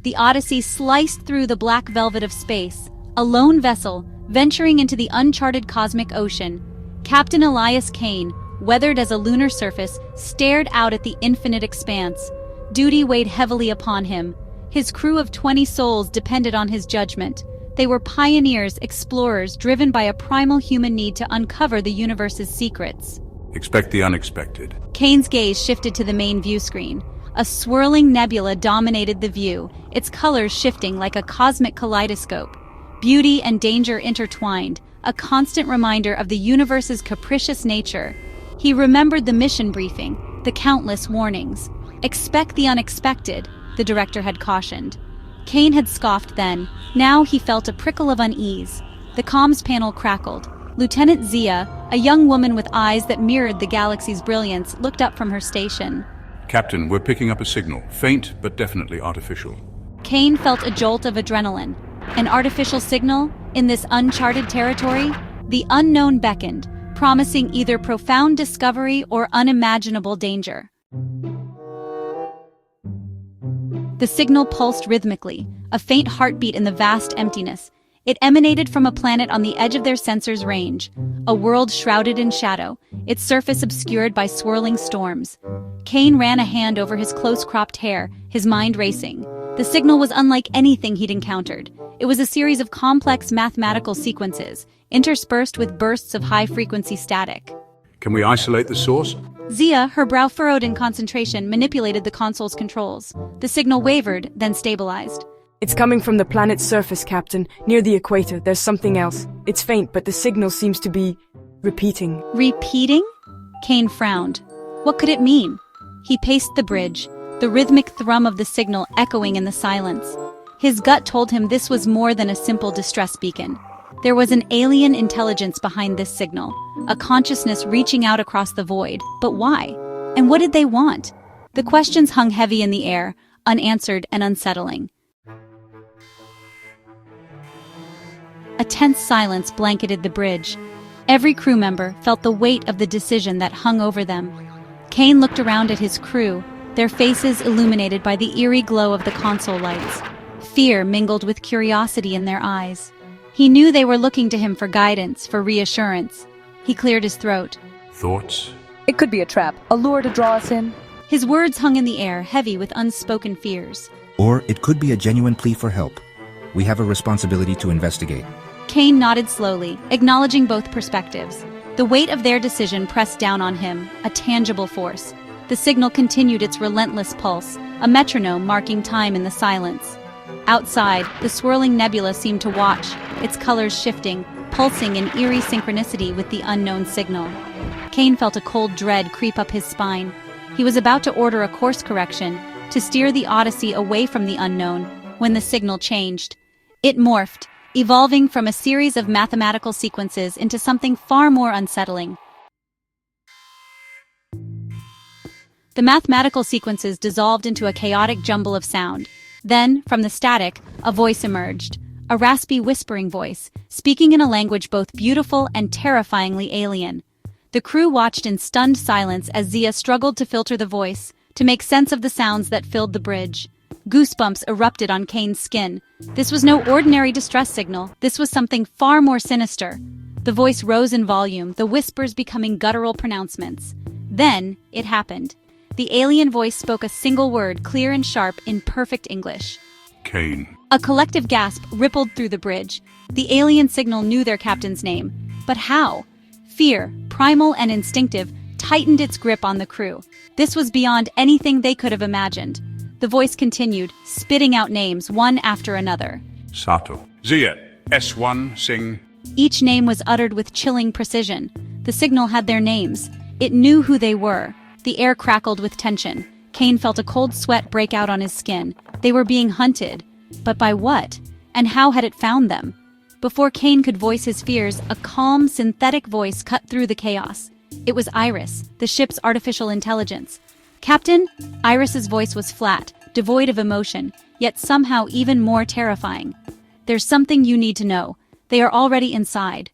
the Odyssey sliced through the black velvet of space, a lone vessel, venturing into the uncharted cosmic ocean. Captain Elias Kane, weathered as a lunar surface, stared out at the infinite expanse. Duty weighed heavily upon him. His crew of 20 souls depended on his judgment. They were pioneers, explorers, driven by a primal human need to uncover the universe's secrets. Expect the unexpected. Kane's gaze shifted to the main view screen. A swirling nebula dominated the view, its colors shifting like a cosmic kaleidoscope. Beauty and danger intertwined, a constant reminder of the universe's capricious nature. He remembered the mission briefing, the countless warnings. Expect the unexpected, the director had cautioned. Kane had scoffed then. Now he felt a prickle of unease. The comms panel crackled. Lieutenant Zia, a young woman with eyes that mirrored the galaxy's brilliance, looked up from her station. Captain, we're picking up a signal. Faint, but definitely artificial. Kane felt a jolt of adrenaline. An artificial signal? In this uncharted territory? The unknown beckoned, promising either profound discovery or unimaginable danger. The signal pulsed rhythmically, a faint heartbeat in the vast emptiness. It emanated from a planet on the edge of their sensor's range, a world shrouded in shadow, its surface obscured by swirling storms. Kane ran a hand over his close-cropped hair, his mind racing. The signal was unlike anything he'd encountered. It was a series of complex mathematical sequences, interspersed with bursts of high-frequency static. Can we isolate the source? Zia, her brow furrowed in concentration, manipulated the console's controls. The signal wavered, then stabilized. It's coming from the planet's surface, Captain. Near the equator, there's something else. It's faint, but the signal seems to be repeating. Repeating? Kane frowned. What could it mean? He paced the bridge, the rhythmic thrum of the signal echoing in the silence. His gut told him this was more than a simple distress beacon. There was an alien intelligence behind this signal, a consciousness reaching out across the void. But why? And what did they want? The questions hung heavy in the air, unanswered and unsettling. A tense silence blanketed the bridge. Every crew member felt the weight of the decision that hung over them. Kane looked around at his crew, their faces illuminated by the eerie glow of the console lights. Fear mingled with curiosity in their eyes. He knew they were looking to him for guidance, for reassurance. He cleared his throat. Thoughts? It could be a trap, a lure to draw us in. His words hung in the air, heavy with unspoken fears. Or it could be a genuine plea for help. We have a responsibility to investigate. Kane nodded slowly, acknowledging both perspectives. The weight of their decision pressed down on him, a tangible force. The signal continued its relentless pulse, a metronome marking time in the silence. Outside, the swirling nebula seemed to watch, its colors shifting, pulsing in eerie synchronicity with the unknown signal. Kane felt a cold dread creep up his spine. He was about to order a course correction, to steer the Odyssey away from the unknown, when the signal changed. It morphed, evolving from a series of mathematical sequences into something far more unsettling. The mathematical sequences dissolved into a chaotic jumble of sound. Then, from the static, a voice emerged, a raspy whispering voice, speaking in a language both beautiful and terrifyingly alien. The crew watched in stunned silence as Zia struggled to filter the voice, to make sense of the sounds that filled the bridge. Goosebumps erupted on Kane's skin. This was no ordinary distress signal. This was something far more sinister. The voice rose in volume, the whispers becoming guttural pronouncements. Then, it happened. The alien voice spoke a single word, clear and sharp, in perfect English. Kane. A collective gasp rippled through the bridge. The alien signal knew their captain's name. But how? Fear, primal and instinctive, tightened its grip on the crew. This was beyond anything they could have imagined. The voice continued, spitting out names one after another. Sato. Zia. S1, Singh. Each name was uttered with chilling precision. The signal had their names. It knew who they were. The air crackled with tension. Kane felt a cold sweat break out on his skin. They were being hunted. But by what? And how had it found them? Before Kane could voice his fears, a calm, synthetic voice cut through the chaos. It was Iris, the ship's artificial intelligence. Captain? Iris's voice was flat, devoid of emotion, yet somehow even more terrifying. There's something you need to know. They are already inside.